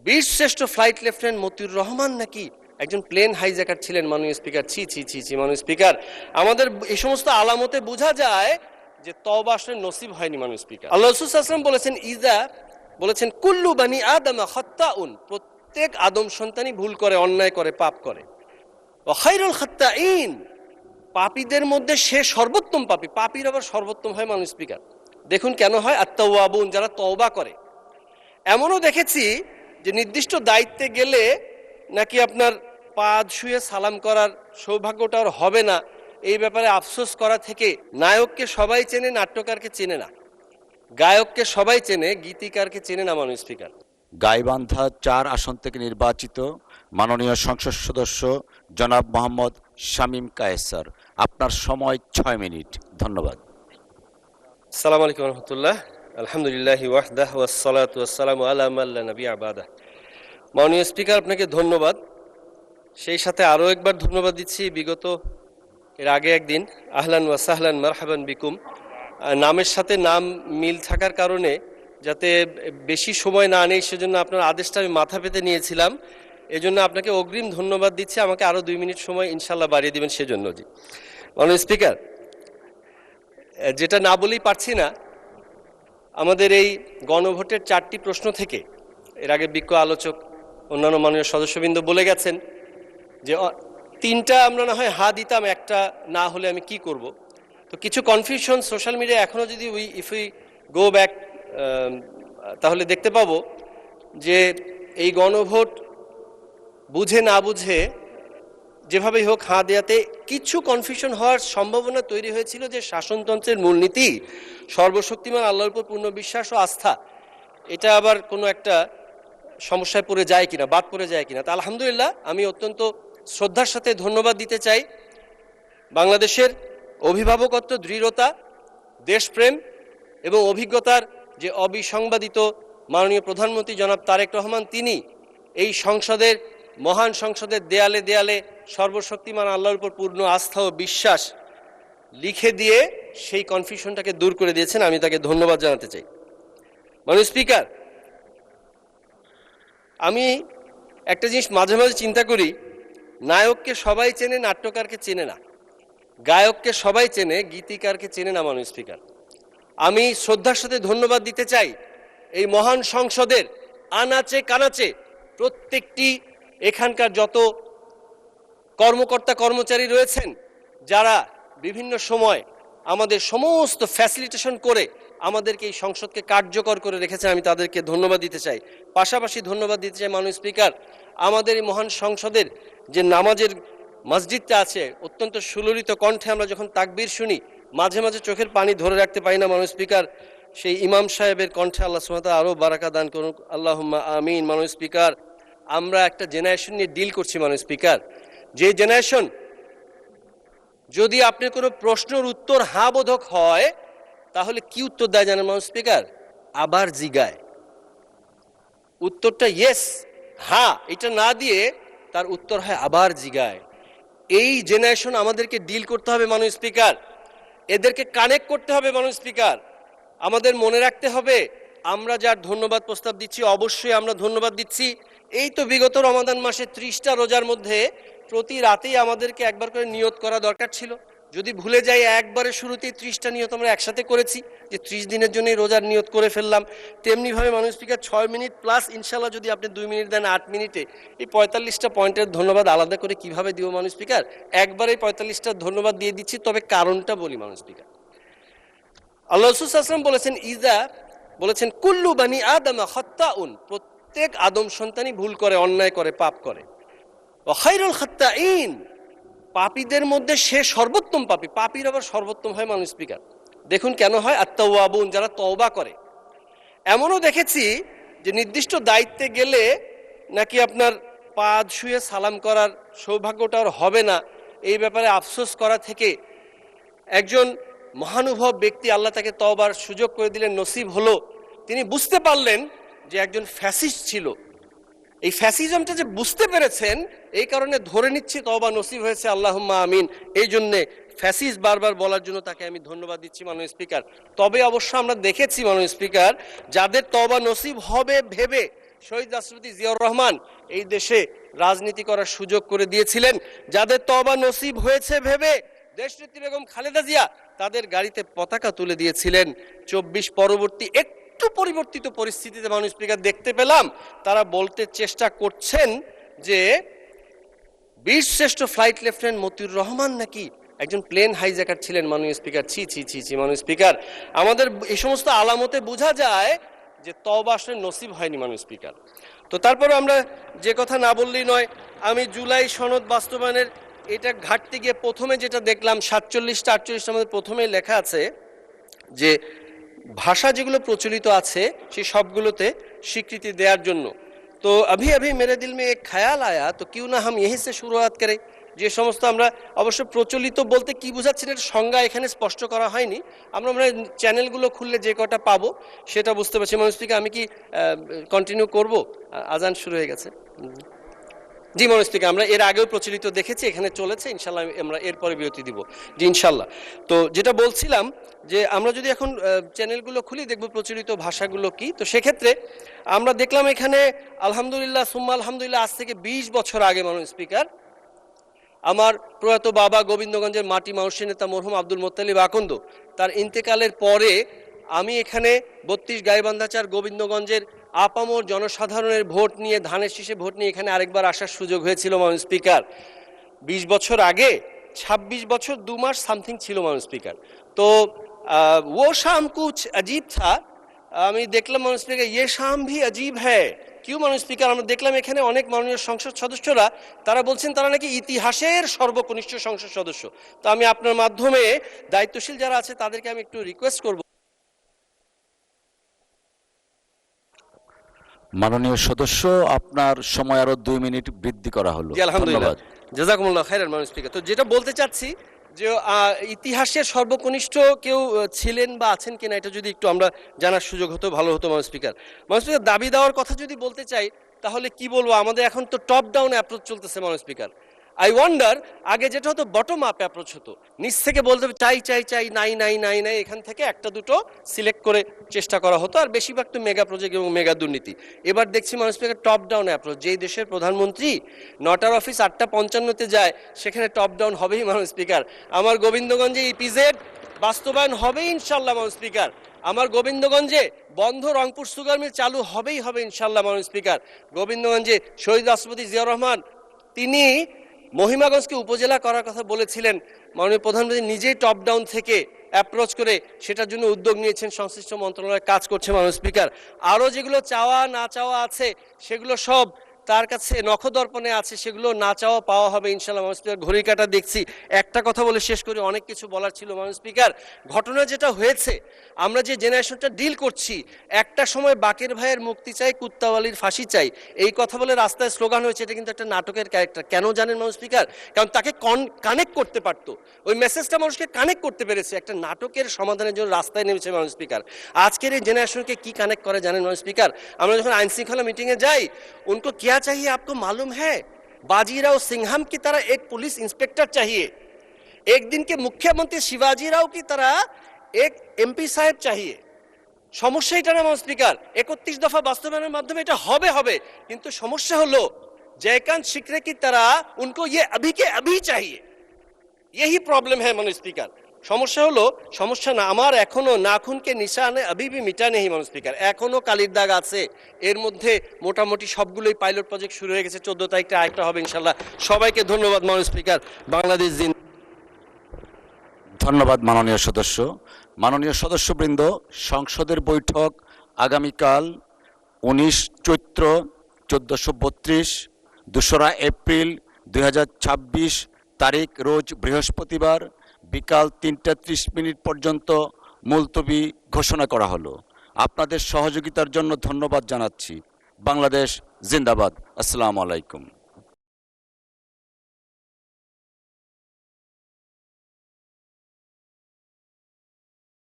বীরশ্রেষ্ঠ flight lieutenant Motiur Rahman নাকি একজন প্লেন হাইজ্যাকার ছিলেন। মাননীয় স্পিকার, ছি ছি ছি ছি। মাননীয় স্পিকার, আমাদের এই সমস্ত আলামতে বোঝা যায় যে তওবা আসলে নসিব হয়নি। মাননীয় স্পিকার, আল্লাহ রাসূল সাল্লাল্লাহু আলাইহি ওয়াসাল্লাম বলেছেন, বলেছেন কুল্লু বানি আদম খাত্তাউন, প্রত্যেক আদম সন্তানই ভুল করে, অন্যায় করে, পাপ করে। ওয়া খায়রুল খাত্তাইন, পাপীদের মধ্যে সে সর্বোত্তম পাপী। পাপীর আবার সর্বোত্তম হয়। মাননীয় স্পিকার, দেখুন কেন হয়, আত-তাওয়াবুন, যারা তওবা করে। এমনও দেখেছি যে নির্দিষ্ট দায়িত্বে গেলে নাকি আপনার পা ছুঁয়ে সালাম করার সৌভাগ্যটা আর হবে না। এই ব্যাপারে আফসোস করা থেকে নায়ককে সবাই চেনে, নাট্যকারকে চেনে না। গায়ককে সবাই চেনে, গীতিকারকে চেনে না। মাননীয় স্পিকার, গাইবান্ধা ৪ আসন থেকে নির্বাচিত মাননীয় সংসদ সদস্য জনাব মোহাম্মদ শামীম কায়েসার, আপনার সময় ৬ মিনিট। ধন্যবাদ। আসসালামু আলাইকুম রহমতুল্লাহ। আলহামদুলিল্লাহি ওয়াহদাহ ওয়াসসালাতু ওয়াসসালামু আলা মান লা নাবিয়্যা বা'দাহ। মাননীয় স্পিকার, আপনাকে ধন্যবাদ। সেই সাথে আরও একবার ধন্যবাদ দিচ্ছি, বিগত এর আগে একদিন আহলান ওয়া সাহলান মারহাবান বিকুম, নামের সাথে নাম মিল থাকার কারণে যাতে বেশি সময় না নেই সেজন্য আপনার আদেশটা আমি মাথা পেতে নিয়েছিলাম। এজন্য আপনাকে অগ্রিম ধন্যবাদ দিচ্ছি। আমাকে আরও 2 মিনিট সময় ইনশাল্লাহ বাড়িয়ে দিবেন সেজন্য। জি মাননীয় স্পিকার, যেটা না বলেই পারছি না, আমাদের এই গণভোটের 4টি প্রশ্ন থেকে এর আগে বিজ্ঞ আলোচক অন্যান্য মাননীয় সদস্যবৃন্দ বলে গেছেন যে 3টা আমরা না হয় হা দিতাম, একটা না হলে আমি কি করব। তো কিছু কনফিউশন সোশ্যাল মিডিয়া এখনও যদি ইফ উই গো ব্যাক, তাহলে দেখতে পাবো যে এই গণভোট বুঝে না বুঝে যেভাবেই হোক হাঁ দেয়াতে কিছু কনফিউশন হওয়ার সম্ভাবনা তৈরি হয়েছিল যে শাসনতন্ত্রের মূলনীতি সর্বশক্তিমান আল্লাহর উপর পূর্ণ বিশ্বাস ও আস্থা, এটা আবার কোনো একটা সমস্যায় পড়ে যায় কিনা, বাদ পড়ে যায় কিনা। তা আলহামদুলিল্লাহ, আমি অত্যন্ত শ্রদ্ধার সাথে ধন্যবাদ দিতে চাই বাংলাদেশের অভিভাবকত্ব, দৃঢ়তা, দেশপ্রেম এবং অভিজ্ঞতার যে অবিসংবাদিত মাননীয় প্রধানমন্ত্রী জনাব তারেক রহমান, তিনি এই সংসদের, মহান সংসদের দেয়ালে দেয়ালে সর্বশক্তিমান আল্লাহর উপর পূর্ণ আস্থা ও বিশ্বাস লিখে দিয়ে সেই কনফিউশনটাকে দূর করে দিয়েছেন। আমি তাকে ধন্যবাদ জানাতে চাই। মাননীয় স্পিকার, আমি একটা জিনিস মাঝে মাঝে চিন্তা করি, নায়ককে সবাই চেনে, নাট্যকারকে চেনে না। গায়ককে সবাই চেনে, গীতিকারকে চেনে না। মাননীয় স্পিকার, আমি শ্রদ্ধার সাথে ধন্যবাদ দিতে চাই এই মহান সংসদের আনাচে কানাচে প্রত্যেকটি এখানকার যত কর্মকর্তা কর্মচারী রয়েছেন, যারা বিভিন্ন সময় আমাদের সমস্ত ফ্যাসিলিটেশন করে আমাদেরকে এই সংসদকে কার্যকর করে রেখেছেন। আমি তাদেরকে ধন্যবাদ দিতে চাই। পাশাপাশি ধন্যবাদ দিতে চাই মাননীয় স্পিকার, আমাদের এই মহান সংসদের যে নামাজের মসজিদটা আছে, অত্যন্ত সুললিত কণ্ঠে আমরা যখন তাকবীর শুনি, মাঝে মাঝে চোখের পানি ধরে রাখতে পারি না। মাননীয় স্পিকার, সেই ইমাম সাহেবের কণ্ঠে আল্লাহ সুবহানাহু ওয়া তাআলা আরও বারাকা দান করুন, আল্লাহুম্মা আমিন। মাননীয় স্পিকার, আমরা একটা জেনারেশন নিয়ে ডিল করছি। মাননীয় স্পিকার, যে জেনারেশন, যদি আপনি কোনো প্রশ্নের উত্তর হ্যাঁ বোধক হয়, তাহলে কি উত্তর দেয় জানেন মাননীয় স্পিকার? আবার জিগায়। উত্তরটা ইয়েস, হ্যাঁ, এটা না দিয়ে তার উত্তর হয় আবার জিগায়। এই জেনারেশন আমাদেরকে ডিল করতে হবে মাননীয় স্পিকার, এদেরকে কানেক্ট করতে হবে। মাননীয় স্পিকার, আমাদের মনে রাখতে হবে আমরা যার ধন্যবাদ প্রস্তাব দিচ্ছি, অবশ্যই আমরা ধন্যবাদ দিচ্ছি। এই তো বিগত রমাদান মাসে 30টা রোজার মধ্যে প্রতি রাতেই আমাদেরকে একবার করে নিয়ত করা দরকার ছিল। যদি ভুলে যাই, একবারে শুরুতেই 30টা নিয়ত আমরা একসাথে করেছি, যে 30 দিনের জন্যই রোজার নিয়ত করে ফেললাম। তেমনিভাবে মাননীয় স্পিকার 6 মিনিট প্লাস ইনশাল্লাহ যদি আপনি 2 মিনিট দেন, 8 মিনিটে এই 45টা পয়েন্টের ধন্যবাদ আলাদা করে কিভাবে দিব মাননীয় স্পিকার? একবারেই 45টা ধন্যবাদ দিয়ে দিচ্ছি। তবে কারণটা বলি মাননীয় স্পিকার, আল্লাহ রাসূল সাল্লাল্লাহু আলাইহি ওয়াসাল্লাম বলেছেন কুল্লু বানি আদম খাত্তাউন, প্রত্যেক আদম সন্তানই ভুল করে, অন্যায় করে, পাপ করে। ওয়া খায়রুল খাত্তাইন, পাপীদের মধ্যে সে সর্বোত্তম পাপী। পাপীর আবার সর্বোত্তম হয়। মাননীয় স্পিকার, দেখুন কেন হয়, আত-তাওয়াবুন, যারা তওবা করে। এমনও দেখেছি যে নির্দিষ্ট দায়িত্বে গেলে নাকি আপনার পা ছুঁয়ে সালাম করার সৌভাগ্যটা আর হবে না। এই ব্যাপারে আফসোস করা থেকে একজন মহানুভব ব্যক্তি, আল্লাহ তাকে তওবার সুযোগ করে দিলেন, নসিব হলো। তিনি বুঝতে পারলেন যে একজন ফ্যাসিস্ট ছিল। এই ফ্যাসিজমটা যে বুঝতে পেরেছেন, এই কারণে ধরে নিচ্ছি তওবা নসিব হয়েছে, আল্লাহুম্মা আমিন। এই জন্যে ফ্যাসিস্ট বারবার বলার জন্য তাকে আমি ধন্যবাদ দিচ্ছি মাননীয় স্পিকার। তবে অবশ্য আমরা দেখেছি মাননীয় স্পিকার, যাদের তওবা নসিব হবে ভেবে শহীদ রাষ্ট্রপতি জিয়াউর রহমান এই দেশে রাজনীতি করার সুযোগ করে দিয়েছিলেন। যাদের তওবা নসিব হয়েছে ভেবে দেশনেত্রী বেগম খালেদা জিয়া তাদের গাড়িতে পতাকা তুলে দিয়েছিলেন। 24 পরবর্তী একটু পরিবর্তিত পরিস্থিতিতে মাননীয় স্পিকার দেখতে পেলাম তারা বলতে চেষ্টা করছেন যে বীরশ্রেষ্ঠ ফ্লাইট লেফটেন্যান্ট মতিউর রহমান নাকি একজন প্লেন হাইজ্যাকার ছিলেন। মাননীয় স্পিকার, ছি ছি ছি ছি মাননীয় স্পিকার, আমাদের এই সমস্ত আলামতে বোঝা যায় যে তওবা আসলে নসিব হয়নি মাননীয় স্পিকার। তো তারপরে আমরা যে কথা না বললেই নয়, আমি জুলাই সনদ বাস্তবায়নের এটা ঘাটতে গিয়ে প্রথমে যেটা দেখলাম 47টা 48টার মধ্যে প্রথমেই লেখা আছে যে ভাষা যেগুলো প্রচলিত আছে সেই সবগুলোতে স্বীকৃতি দেওয়ার জন্য। তো अभी अभी मेरे दिल में एक ख्याल आया तो क्यों ना हम यहीं से शुरुआत करें। যে সমস্ত আমরা অবশ্য প্রচলিত বলতে কি বোঝাচ্ছেন এর সংজ্ঞা এখানে স্পষ্ট করা হয়নি, আমরা চ্যানেলগুলো খুললে যে কটা পাবো সেটা বুঝতে পারছি। মাননীয় স্পিকার, আমি কি কন্টিনিউ করব? আজান শুরু হয়ে গেছে। জি মাননীয় স্পিকার, আমরা এর আগেও প্রচলিত দেখেছি, এখানে চলেছে, ইনশাল্লাহ আমরা এরপরে বিরতি দিব। জি ইনশাল্লাহ। তো যেটা বলছিলাম যে আমরা যদি এখন চ্যানেলগুলো খুলি দেখব প্রচলিত ভাষাগুলো কি। তো সেক্ষেত্রে আমরা দেখলাম এখানে আলহামদুলিল্লাহ সুম্মা আলহামদুলিল্লাহ আজ থেকে 20 বছর আগে মাননীয় স্পিকার আমার প্রয়াত বাবা গোবিন্দগঞ্জের মাটি মানুষের নেতা মরহুম আব্দুল মোত্তালিব আকন্দ তার ইন্তেকালের পরে আমি এখানে 32 গাইবান্ধাচার গোবিন্দগঞ্জের আপামর জনসাধারণের ভোট নিয়ে, ধানের শীষে ভোট নিয়ে এখানে আরেকবার আসার সুযোগ হয়েছিল মাননীয় স্পিকার। 20 বছর আগে 26 বছর 2 মাস সামথিং ছিল মাননীয় স্পিকার। তো वो शाम कुछ अजीब था। আমি দেখলাম মাননীয় স্পিকার ये शाम भी अजीब है। কিউ মাননীয় স্পিকার, আমরা দেখলাম এখানে অনেক মাননীয় সংসদ সদস্যরা তারা বলছেন তারা নাকি ইতিহাসের সর্বকনিষ্ঠ সংসদ সদস্য। তো আমি আপনার মাধ্যমে দায়িত্বশীল যারা আছে তাদেরকে আমি একটু রিকোয়েস্ট করব। মাননীয় সদস্য, আপনার সময় আরো 2 মিনিট বৃদ্ধি করা হলো। জি আলহামদুলিল্লাহ, ধন্যবাদ। জাযাকুমুল্লাহ খাইরান মাননীয় স্পিকার। তো যেটা বলতে চাচ্ছি যে ইতিহাসের সর্বকনিষ্ঠ কেউ ছিলেন বা আছেন কিনা এটা যদি একটু আমরা জানার সুযোগ হতো ভালো হতো মাননীয় স্পিকার। মাননীয় স্পিকার, দাবি দেওয়ার কথা যদি বলতে চাই তাহলে কি বলবো, আমাদের এখন তো টপ ডাউন অ্যাপ্রোচ চলতেছে মাননীয় স্পিকার। আই ওয়ান্ডার আগে যেটা হতো বটম আপ অ্যাপ্রোচ হতো, নিচ থেকে বলতে চাই চাই চাই নাই নাই নাই নাই, এখান থেকে একটা দুটো সিলেক্ট করে চেষ্টা করা হতো, আর বেশিরভাগ তো মেগা প্রজেক্ট এবং মেগা দুর্নীতি। এবার দেখছি মাননীয় স্পিকার টপ ডাউন অ্যাপ্রোচ। যেই দেশের প্রধানমন্ত্রী 9টার অফিস 8:55-তে যায় সেখানে টপ ডাউন হবেই মাননীয় স্পিকার। আমার গোবিন্দগঞ্জে ইপিজেড বাস্তবায়ন হবেই ইনশাল্লাহ মাননীয় স্পিকার। আমার গোবিন্দগঞ্জে বন্ধ রংপুর সুগার মিল চালু হবেই হবে ইনশাল্লাহ মাননীয় স্পিকার। গোবিন্দগঞ্জে শহীদ রাষ্ট্রপতি জিয়াউর রহমান তিনি মহিমাগঞ্জকে উপজেলা করার কথা বলেছিলেন, মাননীয় প্রধানমন্ত্রী নিজেই টপ ডাউন থেকে অ্যাপ্রোচ করে সেটার জন্য উদ্যোগ নিয়েছেন, সংশ্লিষ্ট মন্ত্রণালয় কাজ করছে মাননীয় স্পিকার। আরও যেগুলো চাওয়া না চাওয়া আছে সেগুলো সব তার কাছে নখদর্পণে আছে, সেগুলো না চাওয়া পাওয়া হবে ইনশাল্লাহ মাননীয় স্পিকার। ঘড়ির কাঁটা দেখছি, একটা কথা বলে শেষ করি, অনেক কিছু বলার ছিল মাননীয় স্পিকার। ঘটনা যেটা হয়েছে, আমরা যে জেনারেশনটা ডিল করছি, একটা সময় বাকের ভাইয়ের মুক্তি চাই, কুত্তাওয়ালির ফাঁসি চাই, এই কথা বলে রাস্তায় স্লোগান হয়েছে। এটা কিন্তু একটা নাটকের ক্যারেক্টার। কেন জানেন মাননীয় স্পিকার? কারণ তাকে কানেক্ট করতে পারতো, ওই মেসেজটা মানুষকে কানেক্ট করতে পেরেছে, একটা নাটকের সমাধানের জন্য রাস্তায় নেমেছে মাননীয় স্পিকার। আজকের এই জেনারেশনকে কি কানেক্ট করে জানেন মাননীয় স্পিকার? আমরা যখন আইন শৃঙ্খলা মিটিংয়ে যাই, उनको क्या चाहिए आपको मालूम है? बाजीराव सिंघम की तरह एक पुलिस इंस्पेक्टर चाहिए, एक दिन के मुख्यमंत्री शिवाजी राव की तरह एक एमपी साहेब चाहिए। সমস্যা এটা না মাননীয় স্পিকার, 31 দফা বাস্তবায়নের মাধ্যমে এটা হবে হবে, কিন্তু সমস্যা হলো जयकांत शिकरे की तरह उनको ये अभी के अभी चाहिए। यही प्रॉब्लम है माननीय स्पीकर। সমস্যা হলো, সমস্যা না, আমার এখনো নাখুনকে নিশানে আবিবি মিটা নেই মাননীয় স্পিকার, এখনো কালির দাগ আছে। এর মধ্যে মোটামুটি সবগুলোই পাইলট প্রজেক্ট শুরু হয়ে গেছে, 14 তারিখটা আরেকটা হবে ইনশাল্লাহ। সবাইকে ধন্যবাদ মাননীয় স্পিকার। বাংলাদেশ দিন। ধন্যবাদ মাননীয় সদস্য। মাননীয় সদস্যবৃন্দ, সংসদের বৈঠক আগামীকাল 19 চৈত্র 1432, 2রা এপ্রিল 2026 তারিখ রোজ বৃহস্পতিবার বিকাল 3:30 পর্যন্ত মুলতবি ঘোষণা করা হলো। আপনাদের সহযোগিতার জন্য ধন্যবাদ জানাচ্ছি। বাংলাদেশ জিন্দাবাদ। আসসালামু আলাইকুম।